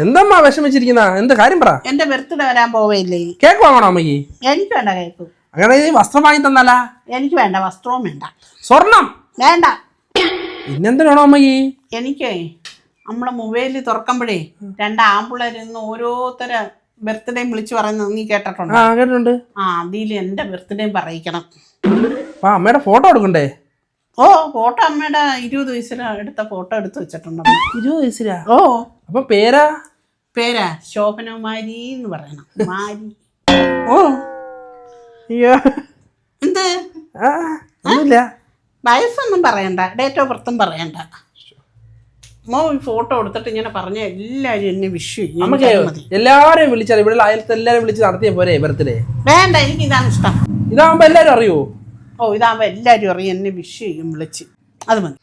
എന്തമ്മാ വിഷമിച്ചിരിക്കുന്ന? എന്ത് കാര്യം പറ. എന്റെ ബർത്ത്ഡേ വരാൻ പോവയില്ലേ? കേക്ക് വാങ്ങണോ അമ്മയ്ക്ക്? എനിക്ക് വേണ്ട കേക്ക്. അങ്ങനെ വസ്ത്രം വാങ്ങി തന്നാലാ? എനിക്ക് വേണ്ട, വസ്ത്രവും വേണ്ട. സ്വർണം വേണ്ട. പിന്നെന്തിനാണോ അമ്മയ്ക്ക്? എനിക്ക് നമ്മളെ മൊബൈലിൽ തുറക്കുമ്പോഴേ 2 ആമ്പിള്ളേരിന്ന് ഓരോരുത്തര ബർത്ത്ഡേ വിളിച്ചു പറയുന്നത് നീ കേട്ടിട്ടുണ്ടോ? കേട്ടിട്ടുണ്ട്. അതിൽ എന്റെ ബർത്ത്ഡേ പറയിക്കണം. അമ്മയുടെ ഫോട്ടോ എടുക്കണ്ടേ? ഓ, ഫോട്ടോ അമ്മയുടെ 20 വയസ്സിൽ എടുത്ത ഫോട്ടോ എടുത്ത് വെച്ചിട്ടുണ്ട്. 20 വയസ്സിലാ? ഓ. അപ്പൊ പേരാ? പേരാ ശോഭനകുമാരി എന്ന് പറയണം. മാരി. ഓ. അയ്യോ, എന്ത്? ഒന്നുമില്ല. വയസ്സൊന്നും പറയണ്ട, ഡേറ്റ് ഓഫ് ബർത്തും പറയണ്ട. ഫോട്ടോ എടുത്തിട്ട് ഇങ്ങനെ പറഞ്ഞ എല്ലാരും എന്നെ വിഷ് ചെയ്യും. നമുക്ക് എല്ലാവരെയും വിളിച്ചാൽ ഇവിടെ അയലത്തെ എല്ലാരും വിളിച്ച് നടത്തിയ പോരെ ബർത്ത്ഡേ? വേണ്ട, എനിക്ക് ഇതാണ് ഇഷ്ടം. ഇതാകുമ്പോ എല്ലാരും അറിയോ? ഓ, ഇതാകുമ്പോ എല്ലാരും അറിയും, എന്നെ വിഷ് ചെയ്യും വിളിച്ച്. അത് മതി.